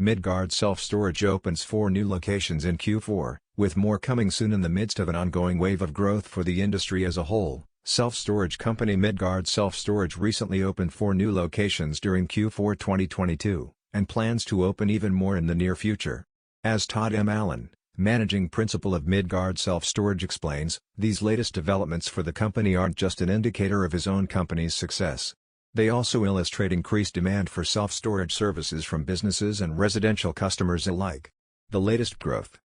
Midgard Self-Storage opens 4 new locations in Q4, with more coming soon in the midst of an ongoing wave of growth for the industry as a whole. Self-storage company Midgard Self-Storage recently opened 4 new locations during Q4 2022, and plans to open even more in the near future. As Todd M. Allen, managing principal of Midgard Self-Storage explains, these latest developments for the company aren't just an indicator of his own company's success. They also illustrate increased demand for self-storage services from businesses and residential customers alike. The latest growth.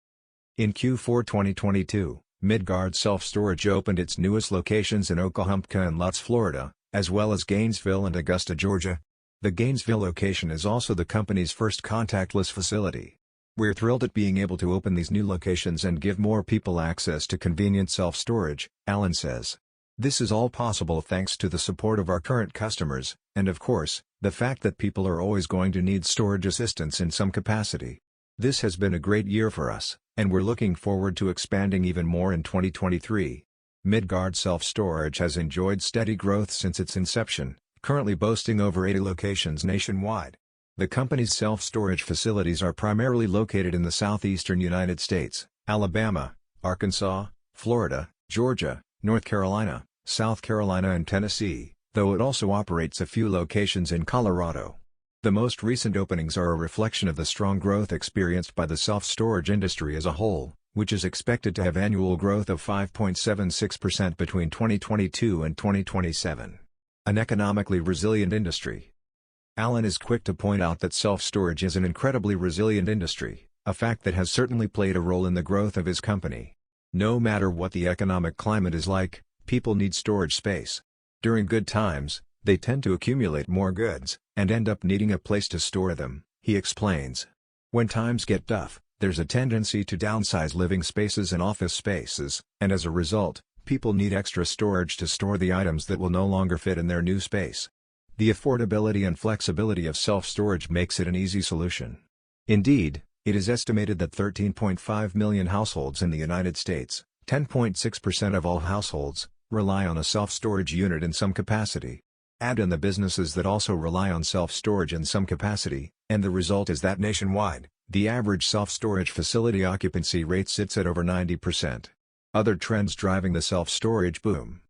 In Q4 2022, Midgard Self-Storage opened its newest locations in Oklahoma and Lutz, Florida, as well as Gainesville and Augusta, Georgia. The Gainesville location is also the company's first contactless facility. We're thrilled at being able to open these new locations and give more people access to convenient self-storage, Allen says. This is all possible thanks to the support of our current customers, and of course, the fact that people are always going to need storage assistance in some capacity. This has been a great year for us, and we're looking forward to expanding even more in 2023. Midgard Self-Storage has enjoyed steady growth since its inception, currently boasting over 80 locations nationwide. The company's self-storage facilities are primarily located in the southeastern United States, Alabama, Arkansas, Florida, Georgia, North Carolina, South Carolina and Tennessee, though it also operates a few locations in Colorado. The most recent openings are a reflection of the strong growth experienced by the self-storage industry as a whole, which is expected to have annual growth of 5.76% between 2022 and 2027. An economically resilient industry. Allen is quick to point out that self-storage is an incredibly resilient industry, a fact that has certainly played a role in the growth of his company. No matter what the economic climate is like, people need storage space. During good times, they tend to accumulate more goods, and end up needing a place to store them, he explains. When times get tough, there's a tendency to downsize living spaces and office spaces, and as a result, people need extra storage to store the items that will no longer fit in their new space. The affordability and flexibility of self-storage makes it an easy solution. Indeed, it is estimated that 13.5 million households in the United States, 10.6% of all households, rely on a self-storage unit in some capacity. Add in the businesses that also rely on self-storage in some capacity, and the result is that nationwide, the average self-storage facility occupancy rate sits at over 90%. Other trends driving the self-storage boom.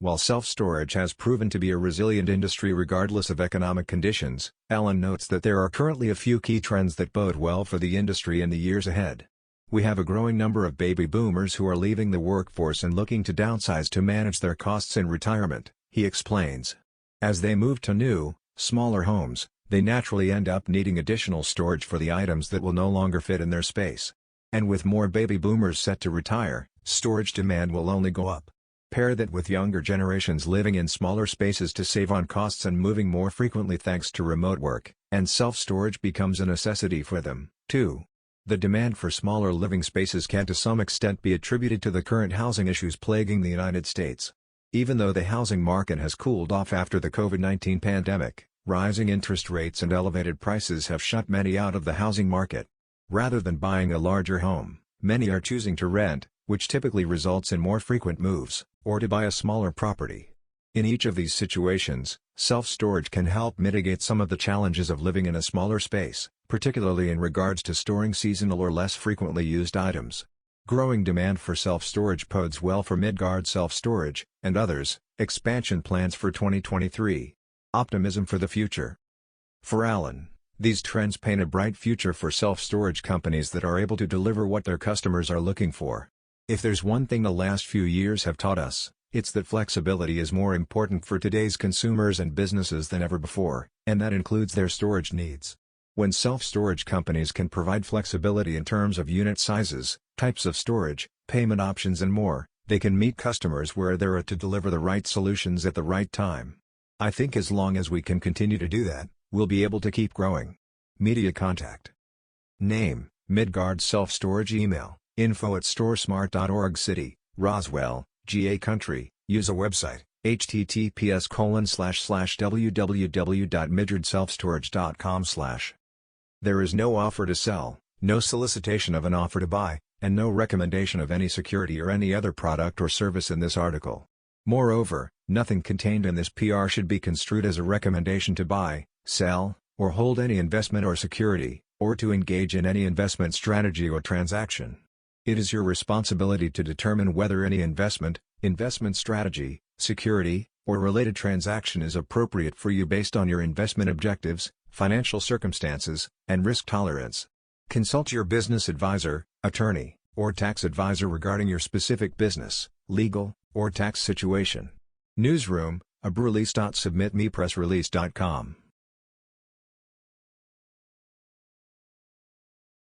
While self-storage has proven to be a resilient industry regardless of economic conditions, Allen notes that there are currently a few key trends that bode well for the industry in the years ahead. We have a growing number of baby boomers who are leaving the workforce and looking to downsize to manage their costs in retirement, he explains. As they move to new, smaller homes, they naturally end up needing additional storage for the items that will no longer fit in their space. And with more baby boomers set to retire, storage demand will only go up. Pair that with younger generations living in smaller spaces to save on costs and moving more frequently thanks to remote work, and self-storage becomes a necessity for them, too. The demand for smaller living spaces can to some extent be attributed to the current housing issues plaguing the United States. Even though the housing market has cooled off after the COVID-19 pandemic, rising interest rates and elevated prices have shut many out of the housing market. Rather than buying a larger home, many are choosing to rent, which typically results in more frequent moves, or to buy a smaller property. In each of these situations, self-storage can help mitigate some of the challenges of living in a smaller space, particularly in regards to storing seasonal or less frequently used items. Growing demand for self-storage bodes well for Midgard Self-Storage, and others. Expansion plans for 2023. Optimism for the future. For Allen, these trends paint a bright future for self-storage companies that are able to deliver what their customers are looking for. If there's one thing the last few years have taught us, it's that flexibility is more important for today's consumers and businesses than ever before, and that includes their storage needs. When self-storage companies can provide flexibility in terms of unit sizes, types of storage, payment options and more, they can meet customers where they're at to deliver the right solutions at the right time. I think as long as we can continue to do that, we'll be able to keep growing. Media contact. Name, Midgard Self-Storage. Email, info@storesmart.org. City, Roswell, GA. Country, USA. Website, https://www.midgardselfstorage.com/. There is no offer to sell, no solicitation of an offer to buy, and no recommendation of any security or any other product or service in this article. Moreover, nothing contained in this PR should be construed as a recommendation to buy, sell, or hold any investment or security, or to engage in any investment strategy or transaction. It is your responsibility to determine whether any investment strategy, security, or related transaction is appropriate for you based on your investment objectives, financial circumstances, and risk tolerance. Consult your business advisor, attorney, or tax advisor regarding your specific business, legal, or tax situation. Newsroom, Lease. Submit me pressrelease.com.